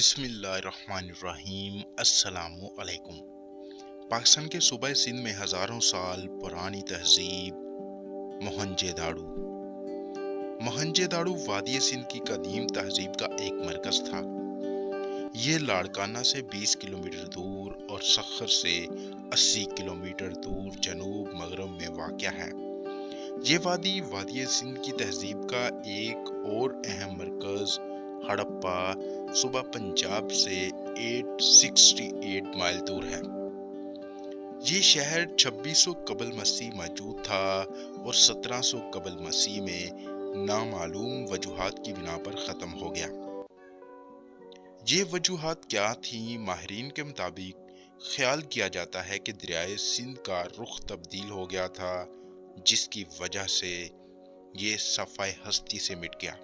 बिस्मिल्लाहिर्रहमानिर्रहीम। अस्सलाम वालेकुम। पाकिस्तान के सूबे सिंध में हजारों साल पुरानी तहजीब मोहनजोदाड़ो। मोहनजोदाड़ो वादी सिंध की कदीम तहजीब का एक मरकज था। ये लाड़काना से 20 किलोमीटर दूर और सखर से 80 किलोमीटर दूर जनूब मगरब में वाक़या है। ये वादी सिंध की तहजीब का एक और अहम मरकज हड़प्पा सूबा पंजाब से 868 माइल दूर है। ये शहर 2600 कबल मसीह मौजूद था और 1700 कबल मसीह में नामालूम वजूहात की बिना पर ख़त्म हो गया। ये वजूहात क्या थीं? माहिरीन के मुताबिक ख्याल किया जाता है कि दरियाए सिंध का रुख तब्दील हो गया था, जिसकी वजह से ये सफ़ाए हस्ती से मिट गया।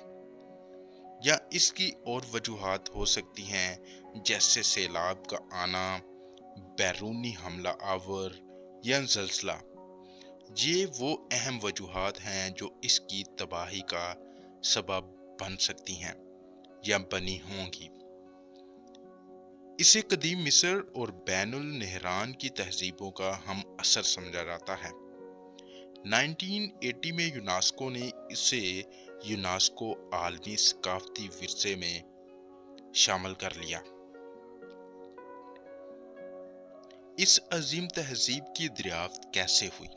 या इसकी और वजूहात हो सकती हैं, जैसे सैलाब का आना, बैरूनी हमला आवर या ज़ल्ज़ला। ये वो अहम वजूहात हैं जो इसकी तबाही का सबब बन सकती हैं या बनी होंगी। इसे कदीम मिस्र और बैनुल नहरान की तहजीबों का हम असर समझा जाता है। 1980 में यूनेस्को ने इसे यूनेस्को आलमी सकाफती विरसे में शामिल कर लिया। इस अजीम तहजीब की दरियाफ्त कैसे हुई?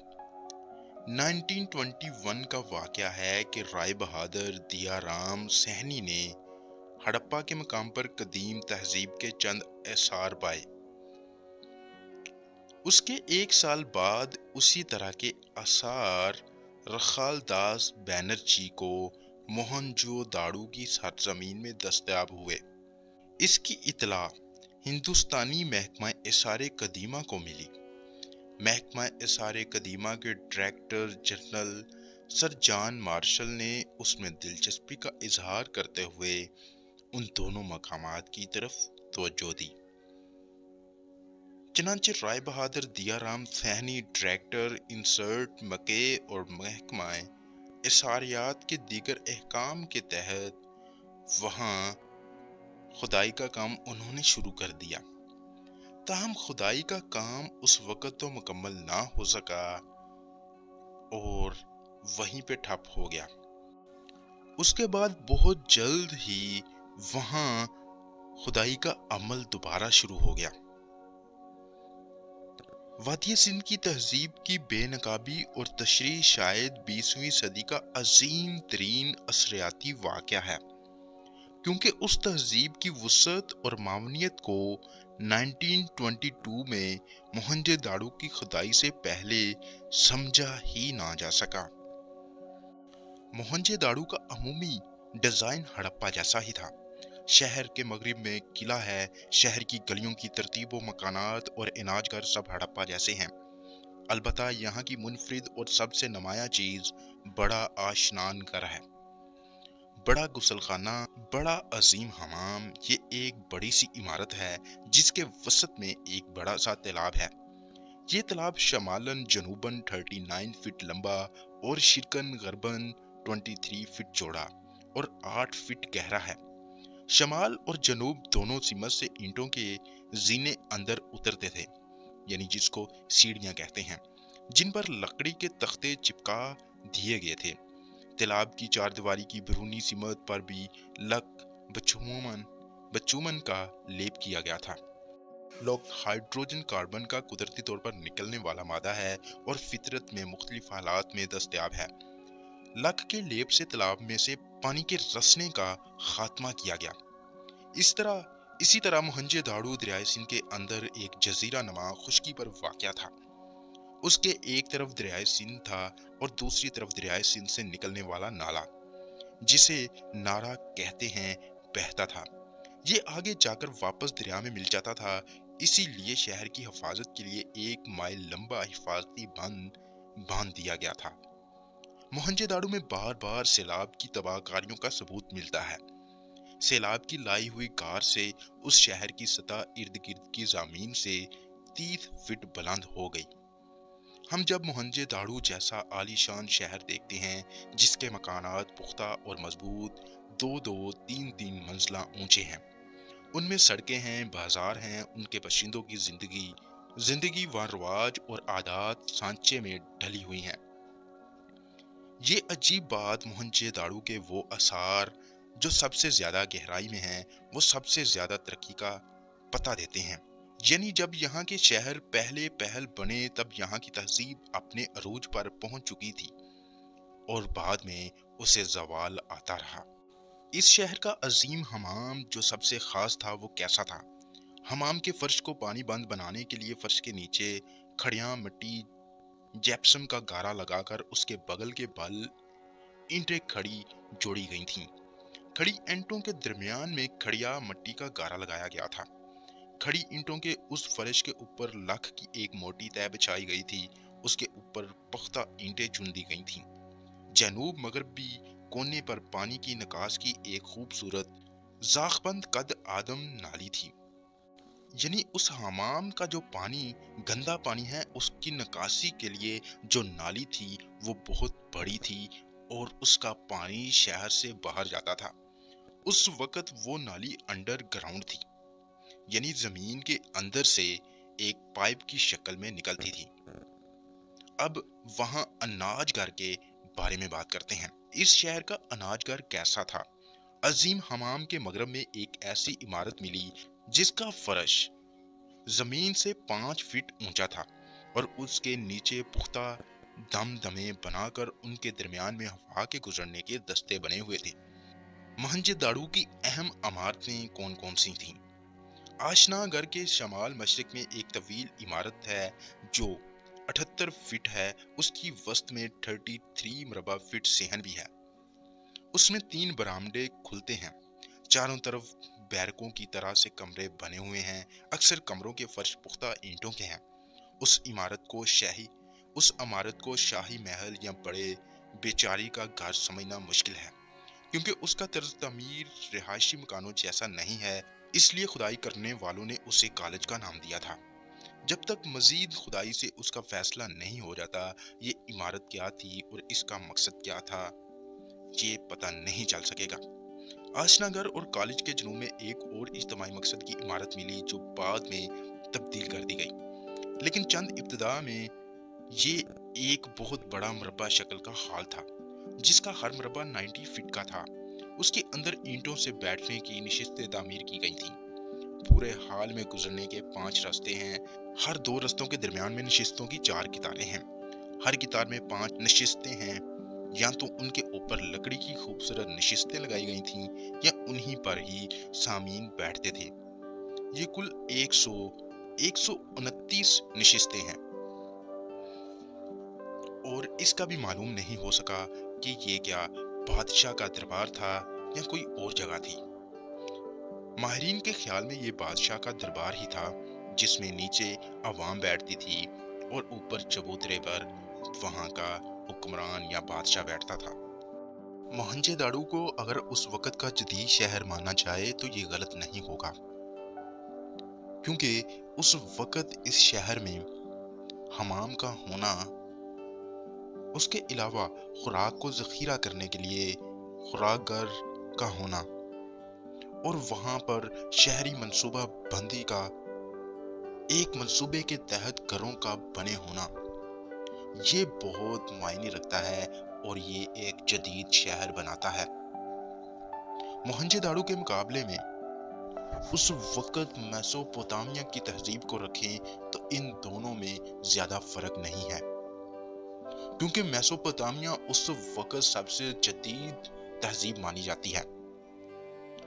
1921 का वाक़या है कि राय बहादुर दियाराम सहनी ने हड़प्पा के मकाम पर कदीम तहजीब के चंद आसार पाए। उसके एक साल बाद उसी तरह के आसार रखालदास बैनर्जी को मोहनजोदाड़ो की सरजमीन में दस्तयाब हुए। इसकी इतला हिंदुस्तानी महकमा एसारे कदीमा को मिली। महकमा एसारे कदीमा के director general sir John Marshall ने उसमें दिलचस्पी का इजहार करते हुए उन दोनों मकामात की तरफ तवज्जो दी। चनांचे राय बहादुर दियाराम सहनी डायरेक्टर इंसर्ट मके और महकमा एसारियात के दीगर अहकाम के तहत वहाँ खुदाई का काम उन्होंने शुरू कर दिया। ताहम खुदाई का काम उस वक़्त तो मुकम्मल ना हो सका और वहीं पे ठप हो गया। उसके बाद बहुत जल्द ही वहाँ खुदाई का अमल दोबारा शुरू हो गया। वादी सिंध की तहजीब की बेनकाबी और तशरीह शायद 20वीं सदी का अजीम तरीन असरियाती वाक़या है, क्योंकि उस तहजीब की वुसअत और मावनियत को 1922 में मोहनजोदाड़ो की खुदाई से पहले समझा ही ना जा सका। मोहनजोदाड़ो का अमूमी डिज़ाइन हड़प्पा जैसा ही था। शहर के मगरिब में किला है, शहर की गलियों की तरतीब व मकानात और इनाजगर सब हड़प्पा जैसे हैं। अलबत्ता यहाँ की मुनफरिद और सबसे नुमाया चीज़ बड़ा आशनान घर है। बड़ा गुसलखाना, बड़ा अजीम हमाम। ये एक बड़ी सी इमारत है जिसके वसत में एक बड़ा सा तालाब है। ये तालाब शमालन जनूबन 39 फीट लंबा और शिरकन गरबन 23 फीट चौड़ा और 8 फीट गहरा है। शमाल और जनूब दोनों सिमत से ईंटों के जीने अंदर उतरते थे, यानी जिसको सीढ़ियां कहते हैं, जिन पर लकड़ी के तख्ते चिपका दिए गए थे। तालाब की चारदीवारी की बैरूनी सिमत पर भी लक बचूमन का लेप किया गया था। लोग हाइड्रोजन कार्बन का कुदरती तौर पर निकलने वाला मादा है और फितरत में मुख्तलिफ हालात में दस्तयाब है। लक के लेप से तालाब में से पानी के रसने का खात्मा किया गया। इसी तरह मोहनजोदाड़ो दरियाए सिंध के अंदर एक जजीरा नुमा खुश्की पर वाक़या था। उसके एक तरफ दरियाए सिंध था और दूसरी तरफ दरियाए सिंध से निकलने वाला नाला, जिसे नारा कहते हैं, बहता था। ये आगे जाकर वापस दरिया में मिल जाता था। इसीलिए शहर की हिफाजत के लिए 1 माइल लंबा हिफाजती बंद बांध दिया गया था। मोहनजोदाड़ो में बार बार सैलाब की तबाहकारियों का सबूत मिलता है। सैलाब की लाई हुई गार से उस शहर की सतह इर्द गिर्द की जमीन से 30 फीट बुलंद हो गई। हम जब मोहनजोदाड़ो जैसा आलीशान शहर देखते हैं जिसके मकानात पुख्ता और मजबूत 2-2, 3-3 मंजिला ऊंचे हैं, उनमें सड़कें हैं, बाजार हैं, उनके बशिंदों की जिंदगी व रवाज और आदात सांचे में ढली हुई हैं। ये अजीब बात मोहनजोदाड़ो के वो आसार जो सबसे ज्यादा गहराई में हैं, वो सबसे ज्यादा तरक्की का पता देते हैं। यानी जब यहाँ के शहर पहले पहल बने तब यहाँ की तहजीब अपने अरूज पर पहुंच चुकी थी और बाद में उसे जवाल आता रहा। इस शहर का अजीम हमाम जो सबसे खास था वो कैसा था? हमाम के फर्श को पानी बंद बनाने के लिए फर्श के नीचे खड़िया मिट्टी जैप्सम का गारा लगाकर उसके बगल के बल ईंटें खड़ी जोड़ी गई थीं। खड़ी ईंटों के दरमियान में खड़िया मिट्टी का गारा लगाया गया था। खड़ी ईंटों के उस फर्श के ऊपर लख की एक मोटी तह बिछाई गई थी। उसके ऊपर पुख्ता ईंटें चुन दी गई थीं। जनूब मगरबी कोने पर पानी की निकास की एक खूबसूरत जाखबंद कद आदम नाली थी। यानी उस हमाम का जो पानी गंदा पानी है, उसकी निकासी के लिए जो नाली थी वो बहुत बड़ी थी और उसका पानी शहर से बाहर जाता था। उस वक्त वो नाली अंडरग्राउंड थी, यानी जमीन के अंदर से एक पाइप की शक्ल में निकलती थी। अब वहां अनाज घर के बारे में बात करते हैं। इस शहर का अनाज घर कैसा था? अजीम हमाम के मगरब में एक ऐसी इमारत मिली जिसका फर्श जमीन से 5 फीट ऊंचा था और उसके नीचे पुख्ता दमदमे बनाकर उनके दरमियान में हवा के गुजरने के दस्ते बने हुए थे। मोहनजोदाड़ो की अहम इमारतें कौन कौन सी थीं? आशना घर के शमाल मशरिक में एक तवील इमारत है जो 78 फीट है। उसकी वस्त में 33 मरबा फीट सेहन भी है। उसमें 3 बरामदे खुलते हैं। चारों तरफ बैरकों की तरह से कमरे बने हुए हैं। अक्सर कमरों के फर्श पुख्ता ईंटों के हैं। उस इमारत को शाही महल या बड़े बेचारी का घर समझना मुश्किल है, क्योंकि उसका तर्ज तमीर रिहायशी मकानों जैसा नहीं है। इसलिए खुदाई करने वालों ने उसे कॉलेज का नाम दिया था। जब तक मजीद खुदाई से उसका फैसला नहीं हो जाता ये इमारत क्या थी और इसका मकसद क्या था, ये पता नहीं चल सकेगा। आशनागर और कॉलेज के जुनून में एक और इज्तिमाई मकसद की इमारत मिली जो बाद में तब्दील कर दी गई, लेकिन चंद इब्तिदा में ये एक बहुत बड़ा मरबा शक्ल का हॉल था जिसका हर मरबा 90 फीट का था। उसके अंदर ईंटों से बैठने की नशिस्तें तामीर की गई थीं। पूरे हॉल में गुजरने के 5 रास्ते हैं। हर 2 रास्तों के दरमियान में नशिस्तों की 4 कितारें हैं। हर कितार में 5 नशिस्तें हैं। या तो उनके ऊपर लकड़ी की खूबसूरत नशिस्तें लगाई गई थीं या उन्हीं पर ही सामीन बैठते थे। ये कुल 129 नशिस्तें हैं और इसका भी मालूम नहीं हो सका कि ये क्या बादशाह का दरबार था या कोई और जगह थी। माहिरीन के ख्याल में ये बादशाह का दरबार ही था, जिसमें नीचे अवाम बैठती थी और ऊपर चबूतरे पर वहां का हुक्मरान या बादशाह बैठता था। मोहनजोदाड़ो को अगर उस वक्त का जदीद शहर माना जाए तो ये गलत नहीं होगा, क्योंकि उस वक्त इस शहर में हमाम का होना, उसके अलावा खुराक को जखीरा करने के लिए खुराक घर का होना और वहां पर शहरी मंसूबा बंदी का एक मंसूबे के तहत घरों का बने होना, ये बहुत मायने रखता है और ये एक जदीद शहर बनाता है। मोहनजोदाड़ो के मुकाबले में उस वक्त मेसोपोटामिया की तहजीब को रखें तो इन दोनों में ज्यादा फर्क नहीं है, क्योंकि मेसोपोटामिया उस वक्त सबसे जदीद तहजीब मानी जाती है।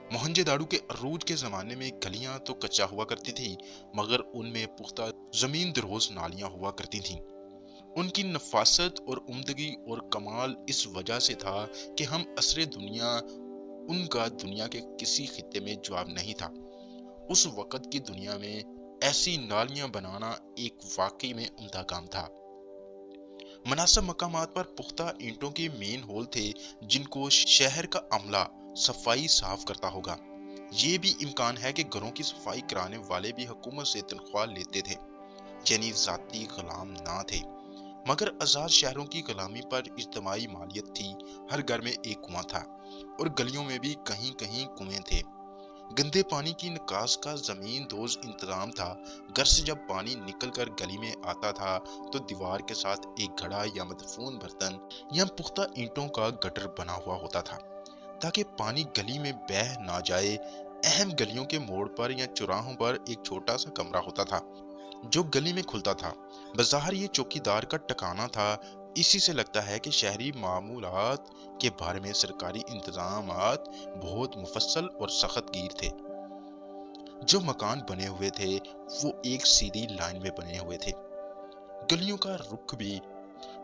मोहनजोदाड़ो के अरूज के जमाने में गलियां तो कच्चा हुआ करती थी, मगर उनमें पुख्ता जमीन दरोज नालियां हुआ करती थीं। उनकी नफासत और उम्दगी और कमाल इस वजह से था कि हम असरे दुनिया उनका दुनिया के किसी खित्ते में जवाब नहीं था। उस वक्त की दुनिया में ऐसी नालियां बनाना एक वाकई में उम्दा काम था। मुनासिब मकामात पर पुख्ता ईंटों के मेन होल थे जिनको शहर का अमला सफाई साफ करता होगा। ये भी इम्कान है कि घरों की सफाई कराने वाले भी हुकूमत से तनख्वाह लेते थे, यानी जाती गुलाम ना थे। मगर आजाद शहरों की गुलामी पर इज्तिमाई मालियत थी। हर घर में एक कुआं था और गलियों में भी कहीं कहीं कुएं थे। गंदे पानी की निकास का जमीन दोज इंतजाम था। घर से जब पानी निकल कर गली में आता था तो दीवार के साथ एक घड़ा या मदफून बर्तन या पुख्ता ईंटों का गटर बना हुआ होता था ताकि पानी गली में बह ना जाए। अहम गलियों के मोड़ पर या चौराहों पर एक छोटा सा कमरा होता था जो गली में खुलता था। बाजार ये चौकीदार का ठिकाना था। इसी से लगता है कि शहरी मामूलात के बारे में सरकारी इंतजामात बहुत मुफस्सल और सख्त गिर थे। जो मकान बने हुए थे वो एक सीधी लाइन में बने हुए थे। गलियों का रुख भी,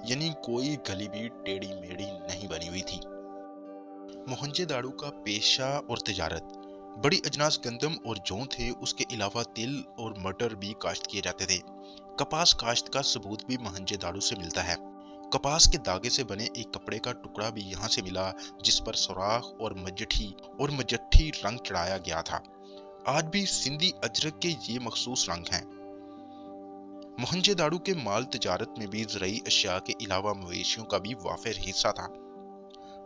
यानी कोई गली भी टेढ़ी मेढ़ी नहीं बनी हुई थी। मोहनजोदाड़ो का पेशा और तिजारत, बड़ी अजनास गंदम और जौ थे। उसके अलावा तिल और मटर भी काश्त किए जाते थे। कपास काश्त का सबूत भी मोहनजोदाड़ो से मिलता है। कपास के धागे से बने एक कपड़े का टुकड़ा भी यहाँ से मिला जिस पर सुराख और मजट्ठी रंग चढ़ाया गया था। आज भी सिंधी अजरक के ये मखसूस रंग हैं। मोहनजोदाड़ो के माल तिजारत में भी ज़रूरी अशिया के अलावा मवेशियों का भी वाफिर हिस्सा था।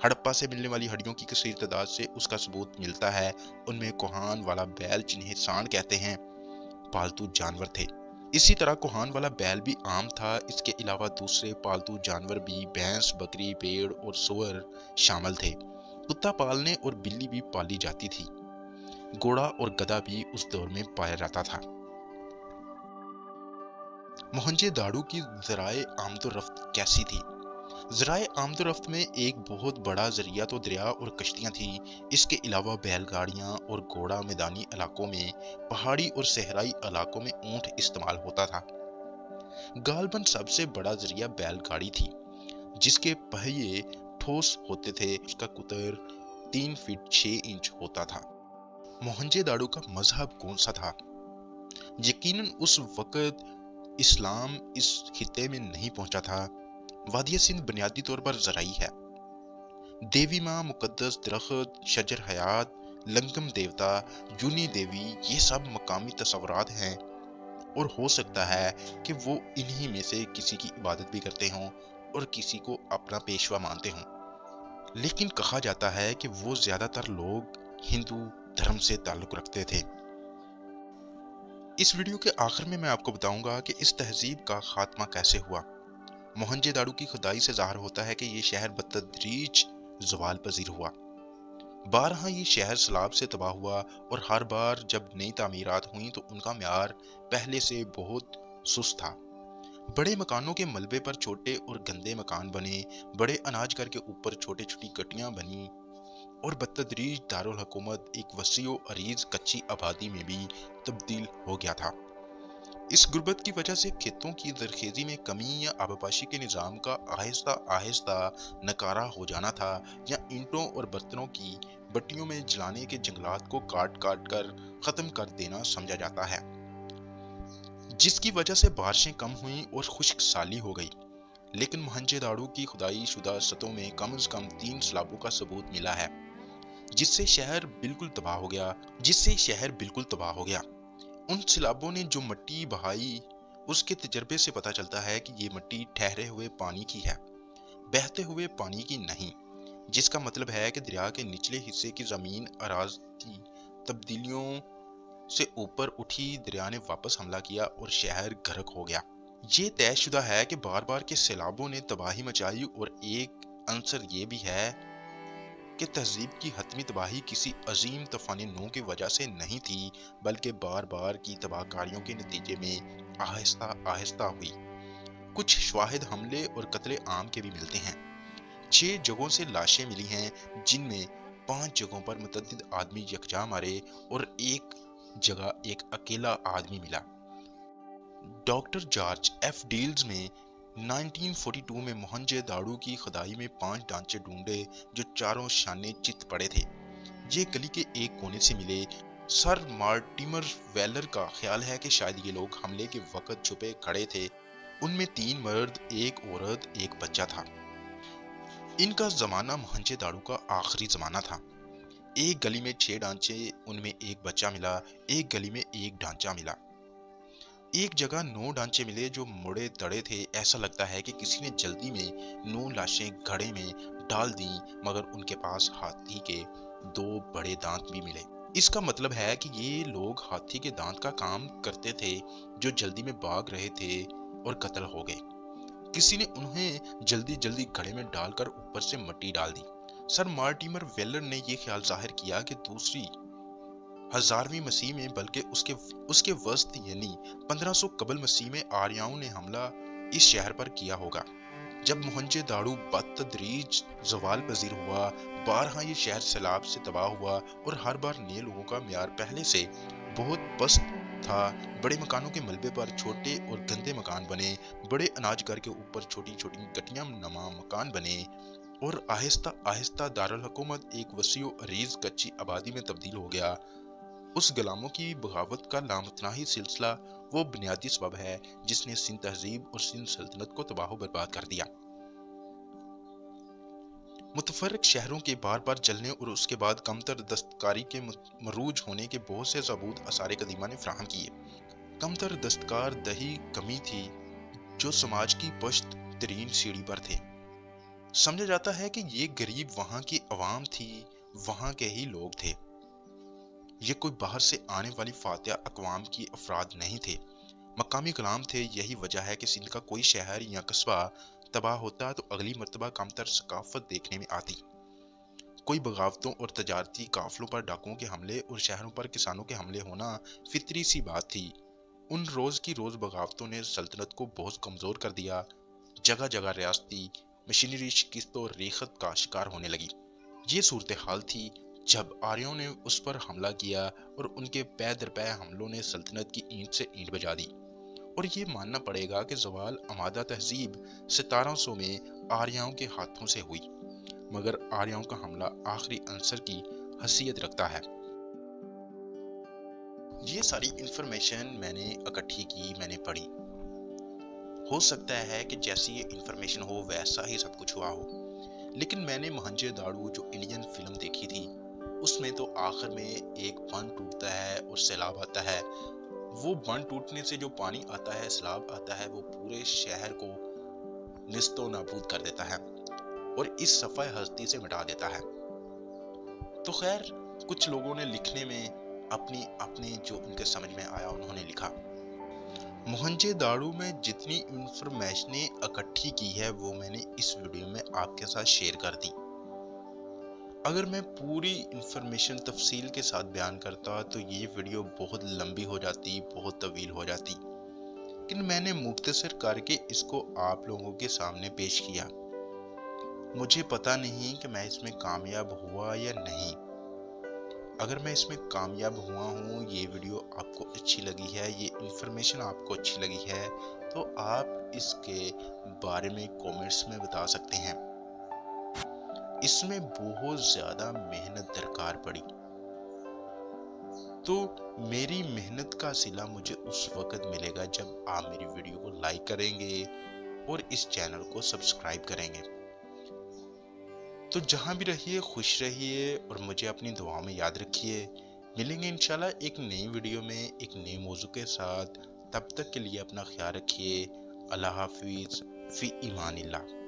हड़प्पा से मिलने वाली हड्डियों की कसीर तादाद से उसका सबूत मिलता है। उनमें कोहान वाला बैल, जिन्हें सांड कहते हैं, पालतू जानवर थे। इसी तरह कोहान वाला बैल भी आम था। इसके अलावा दूसरे पालतू जानवर भी भैंस, बकरी, भेड़ और सूअर शामिल थे। कुत्ता पालने और बिल्ली भी पाली जाती थी। घोड़ा और गधा भी उस दौर में पाया जाता था। मोहनजोदाड़ो की ज़राए आमदोरफ्त कैसी थी? ज़राए आमदोरफ्त में एक बहुत बड़ा जरिया तो दरिया और कश्तियाँ थी। इसके अलावा बैलगाड़ियाँ और घोड़ा मैदानी इलाकों में, पहाड़ी और सहराई इलाकों में ऊँट इस्तेमाल होता था। गालबन सबसे बड़ा जरिया बैलगाड़ी थी जिसके पहिए ठोस होते थे। उसका कुतर 3 फीट 6 इंच होता था। मोहनजोदाड़ो का मजहब कौन सा था? यकीनन उस वक़्त इस्लाम इस खित्ते में नहीं पहुंचा था। वादिया सिंध बुनियादी तौर पर ज़राई है। देवी माँ, मुकद्दस दरख्त, शजर हयात, लंगम देवता, यूनी देवी, ये सब मकामी तस्वुरात हैं और हो सकता है कि वो इन्हीं में से किसी की इबादत भी करते हों और किसी को अपना पेशवा मानते हों। लेकिन कहा जाता है कि वो ज्यादातर लोग हिंदू धर्म से ताल्लुक रखते थे। इस वीडियो के आखिर में मैं आपको बताऊंगा कि इस तहजीब का खात्मा कैसे हुआ। मोहनजोदाड़ो की खुदाई से ज़ाहिर होता है कि ये शहर बतदरीज ज़वाल पजीर हुआ। बारहा ये शहर सैलाब से तबाह हुआ और हर बार जब नई तामीरात हुई तो उनका म्यार पहले से बहुत सुस्त था। बड़े मकानों के मलबे पर छोटे और गंदे मकान बने, बड़े अनाज घर के ऊपर छोटी छोटी गटियां बनी और बतदरीज दारुल हुकूमत एक वसीओ अरीज कच्ची आबादी में भी तब्दील हो गया था। इस गुर्बत की वजह से खेतों की जरखेजी में कमी या आबपाशी के निज़ाम का आहिस्ता आहिस्ता नकारा हो जाना था, या ईंटों और बर्तनों की भट्टियों में जलाने के जंगलात को काट काट कर खत्म कर देना समझा जाता है, जिसकी वजह से बारिशें कम हुई और खुश्क साली हो गई। लेकिन मोहनजोदाड़ो की खुदाई शुदा सतहों में कम से कम 3 सैलाबों का सबूत मिला है जिससे शहर बिल्कुल तबाह हो गया। उन सैलाबों ने जो मिट्टी बहाई, उसके तजर्बे से पता चलता है कि ये मिट्टी ठहरे हुए पानी की है, बहते हुए पानी की नहीं, जिसका मतलब है कि दरिया के निचले हिस्से की जमीन अराजी तब्दीलियों से ऊपर उठी। दरिया ने वापस हमला किया और शहर गर्क हो गया। ये तयशुदा है कि बार बार के सैलाबों ने तबाही मचाई और एक अंसर ये भी है कि तहजीब की हतमी तबाही किसी अजीम तूफानी नू की वजह से नहीं थी, बल्कि बार बार की तबाहकारियों के नतीजे में आहिस्ता आहिस्ता हुई। कुछ शवाहिद हमले और कत्ले आम के भी मिलते हैं। 6 जगहों से लाशें मिली हैं जिनमें 5 जगहों पर मुतअद्दिद आदमी यकजा मारे और एक जगह एक अकेला आदमी मिला। डॉक्टर जॉर्ज एफ डील्स में 1942 में मोहनजोदाड़ो की खुदाई में 5 ढांचे ढूंढे जो चारों शाने चित पड़े थे। ये गली के एक कोने से मिले। सर मार्टिमर वेलर का ख्याल है कि शायद ये लोग हमले के वक्त छुपे खड़े थे। उनमें 3 मर्द, एक औरत, एक बच्चा था। इनका जमाना मोहनजोदाड़ो का आखिरी जमाना था। एक गली में 6 ढांचे, उनमें एक बच्चा मिला। एक गली में एक ढांचा मिला। एक जगह 9 ढांचे मिले जो मुड़े तड़े थे। ऐसा लगता है कि किसी ने जल्दी में 9 लाशें घड़े में डाल दी, मगर उनके पास हाथी के 2 बड़े दांत भी मिले। اس کا مطلب ہے کہ یہ لوگ ہاتھی کے دانت کا کام کرتے تھے جو جلدی میں بھاگ رہے تھے اور قتل ہو گئے۔ کسی نے انہیں جلدی جلدی گھڑے میں ڈال کر اوپر سے مٹی ڈال دی۔ سر مارٹیمر ویلر نے یہ خیال ظاہر کیا کہ دوسری 1000ویں مسیح میں بلکہ اس کے وسط یعنی 1500 قبل مسیح میں آریاؤں نے حملہ اس شہر پر کیا ہوگا۔ جب موہنجو داڑو بتدریج زوال پذیر ہوا، بارہا یہ شہر سیلاب سے تباہ ہوا اور ہر بار نئے لوگوں کا معیار پہلے سے بہت پست تھا۔ بڑے مکانوں کے ملبے پر چھوٹے اور گندے مکان بنے، بڑے اناج گھر کے اوپر چھوٹی چھوٹی گٹیاں نما مکان بنے اور آہستہ آہستہ دارالحکومت ایک وسیع و عریض کچی آبادی میں تبدیل ہو گیا۔ اس غلاموں کی بغاوت کا لامتناہی سلسلہ وہ بنیادی سبب ہے جس نے سندھ تہذیب اور سندھ سلطنت کو تباہ و برباد کر دیا۔ متفرق شہروں کے بار بار جلنے اور اس کے بعد کمتر دستکاری کے مروج ہونے کے بہت سے ثبوت آثار قدیمہ نے فراہم کیے۔ کمتر دستکار دہی کمی تھی جو سماج کی پشت ترین سیڑھی پر تھے۔ سمجھا جاتا ہے کہ یہ غریب وہاں کی عوام تھی، وہاں کے ہی لوگ تھے۔ یہ کوئی باہر سے آنے والی فاتح اقوام کی افراد نہیں تھے، مقامی غلام تھے۔ یہی وجہ ہے کہ سندھ کا کوئی شہر یا قصبہ تباہ ہوتا تو اگلی مرتبہ کمتر ثقافت دیکھنے میں آتی۔ کوئی بغاوتوں اور تجارتی قافلوں پر ڈاکوؤں کے حملے اور شہروں پر کسانوں کے حملے ہونا فطری سی بات تھی۔ ان روز کی روز بغاوتوں نے سلطنت کو بہت کمزور کر دیا۔ جگہ جگہ ریاستی مشینری شکست و ریخت کا شکار ہونے لگی۔ یہ صورتحال تھی جب آریوں نے اس پر حملہ کیا اور ان کے پے در پے حملوں نے سلطنت کی اینٹ سے اینٹ بجا دی۔ اور یہ ماننا پڑے گا کہ زوال آمادہ تہذیب 1700 میں آریاؤں کے ہاتھوں سے ہوئی، مگر آریاؤں کا حملہ آخری عنصر کی حیثیت رکھتا ہے۔ یہ ساری انفارمیشن میں نے اکٹھی کی، میں نے پڑھی۔ ہو سکتا ہے کہ جیسی یہ انفارمیشن ہو ویسا ہی سب کچھ ہوا ہو، لیکن میں نے موہنجو داڑو جو انڈین فلم دیکھی تھی اس میں تو آخر میں ایک بند ٹوٹتا ہے اور سیلاب آتا ہے۔ وہ بند ٹوٹنے سے جو پانی آتا ہے، سیلاب آتا ہے، وہ پورے شہر کو نیست و نابود کر دیتا ہے اور اس صفحہ ہستی سے مٹا دیتا ہے۔ تو خیر، کچھ لوگوں نے لکھنے میں اپنی جو ان کے سمجھ میں آیا انہوں نے لکھا۔ موہنجو داڑو میں جتنی انفارمیشنیں اکٹھی کی ہے وہ میں نے اس ویڈیو میں آپ کے ساتھ شیئر کر دی۔ اگر میں پوری انفارمیشن تفصیل کے ساتھ بیان کرتا تو یہ ویڈیو بہت لمبی ہو جاتی، بہت طویل ہو جاتی، لیکن میں نے مختصر کر کے اس کو آپ لوگوں کے سامنے پیش کیا۔ مجھے پتا نہیں کہ میں اس میں کامیاب ہوا یا نہیں۔ اگر میں اس میں کامیاب ہوا ہوں، یہ ویڈیو آپ کو اچھی لگی ہے، یہ انفارمیشن آپ کو اچھی لگی ہے، تو آپ اس کے بارے میں کومنٹس میں بتا سکتے ہیں۔ اس میں بہت زیادہ محنت درکار پڑی، تو میری محنت کا صلہ مجھے اس وقت ملے گا جب آپ میری ویڈیو کو لائک کریں گے اور اس چینل کو سبسکرائب کریں گے۔ تو جہاں بھی رہیے خوش رہیے اور مجھے اپنی دعاؤں میں یاد رکھیے۔ ملیں گے انشاءاللہ ایک نئی ویڈیو میں ایک نئے موضوع کے ساتھ۔ تب تک کے لیے اپنا خیال رکھیے۔ اللہ حافظ، فی امان اللہ۔